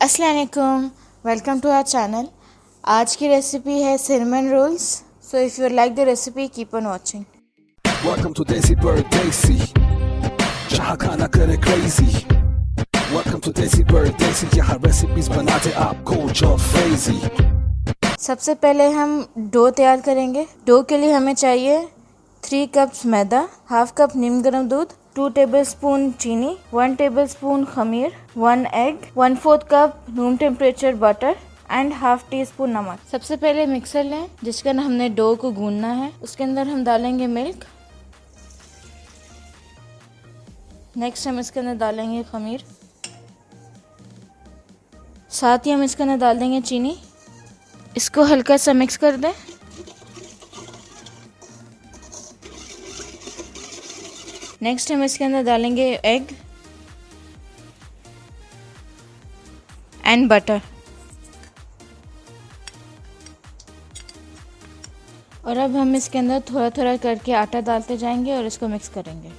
अस्सलाम वालेकुम, welcome to our channel. आज की रेसिपी है cinnamon rolls. So if you like the recipe keep on watching. Welcome to DesiPardesi, जहाँ खाना करे crazy. Welcome to DesiPardesi, यहाँ recipes बनाते आपको जो crazy. सबसे पहले हम डो तैयार करेंगे। डो के लिए हमें चाहिए 3 कप्स मैदा, हाफ कप नीम गर्म दूध, 2 टेबलस्पून चीनी, 1 टेबलस्पून खमीर, 1 egg, 1/4 cup room temperature butter and half tea spoon नमक। सबसे पहले मिक्सर लें जिसके अंदर हमने डो को गूंदना है। उसके अंदर हम डालेंगे मिल्क। नेक्स्ट हम इसके अंदर डालेंगे खमीर, साथ ही हम इसके अंदर डाल देंगे चीनी। इसको हल्का सा मिक्स कर दें। नेक्स्ट हम इसके अंदर डालेंगे एग एंड बटर। और अब हम इसके अंदर थोड़ा थोड़ा करके आटा डालते जाएंगे और इसको मिक्स करेंगे।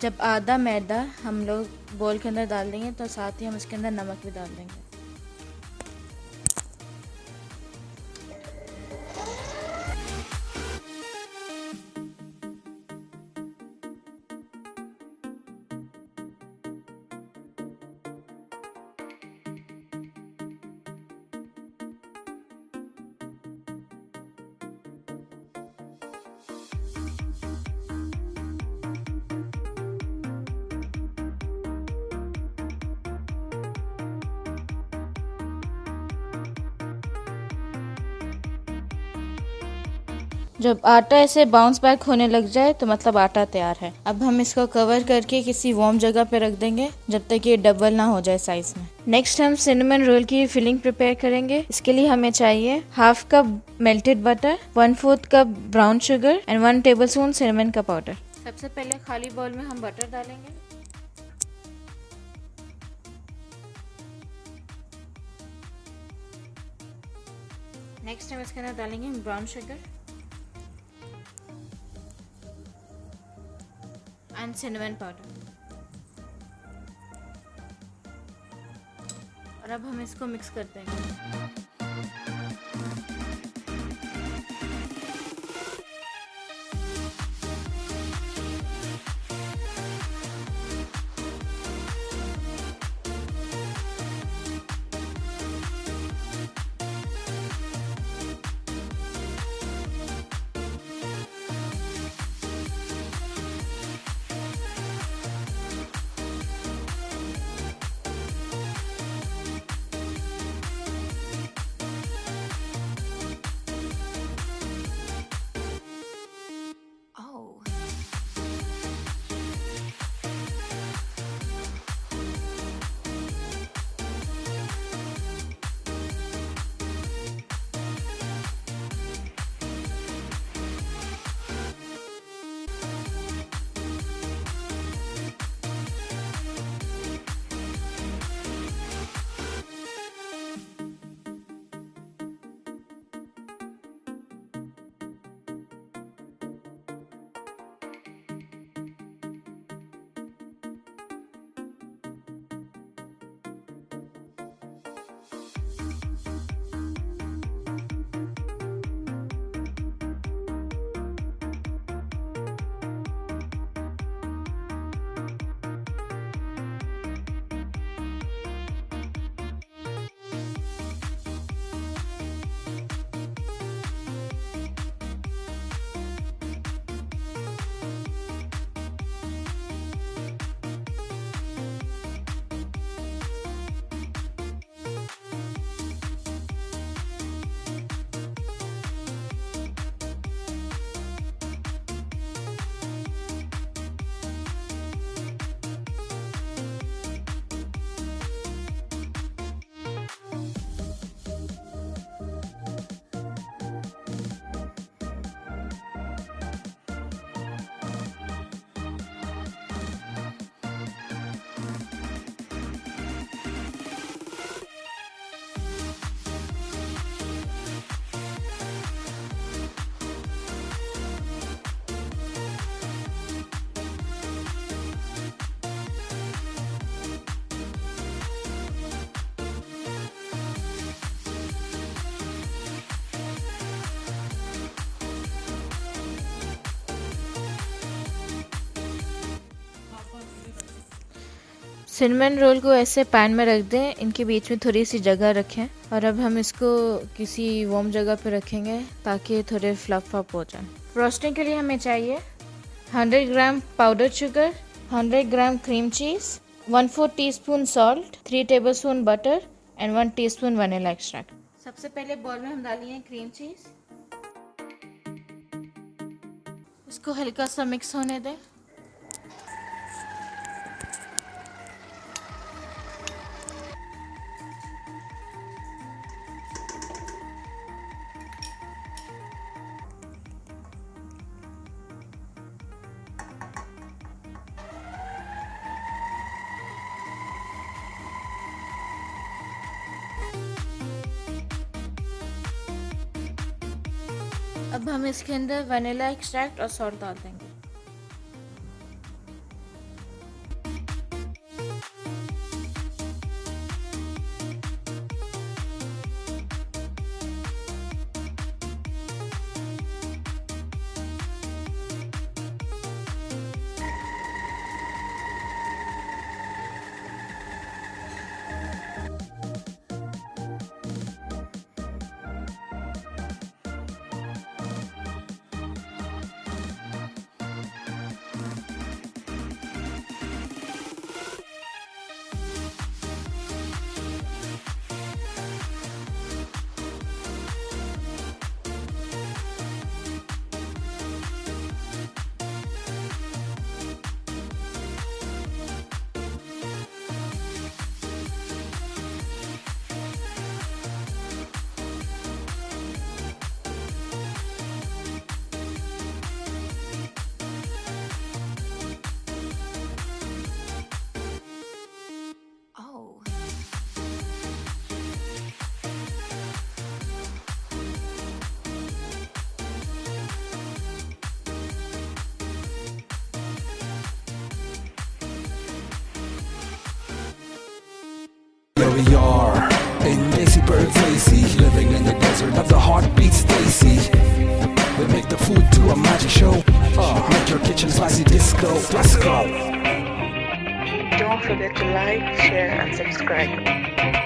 जब आधा मैदा हम लोग बोल के अंदर डाल देंगे तो साथ ही हम इसके अंदर नमक भी डाल देंगे। जब आटा ऐसे बाउंस बैक होने लग जाए तो मतलब आटा तैयार है। अब हम इसको कवर करके किसी वार्म जगह पे रख देंगे जब तक ये डबल ना हो जाए साइज में। नेक्स्ट हम सिनेमन रोल की फिलिंग प्रिपेयर करेंगे। इसके लिए हमें चाहिए half cup melted butter, 1/4 cup brown sugar and 1 tablespoon cinnamon का पाउडर। सबसे पहले खाली बाउल में हम बटर डालेंगे। नेक्स्ट हम इसके अंदर डालेंगे brown sugar and cinnamon powder. और अब हम इसको मिक्स करते हैं। सिनेमन रोल को ऐसे पैन में रख दें, इनके बीच में थोड़ी सी जगह रखें और अब हम इसको किसी वार्म जगह पे रखेंगे ताकि थोड़े फ्लफ अप हो जाए। फ्रोस्टिंग के लिए हमें चाहिए 100 ग्राम powder sugar, 100 gram cream cheese, 1/4 teaspoon salt, 3 tablespoon butter and 1 teaspoon vanilla extract. सबसे पहले बॉल में हम डालिए क्रीम चीज़, इसको हल्का सा मिक्स होने दें। अब हम इसके अंदर वनीला एक्सट्रैक्ट और सॉल्ट डाल देंगे। Here we are in DesiPardesi, living in the desert of the heartbeat Stacy. We make the food to a magic show. Make your kitchen spicy disco. Let's go. Don't forget to like, share, and subscribe.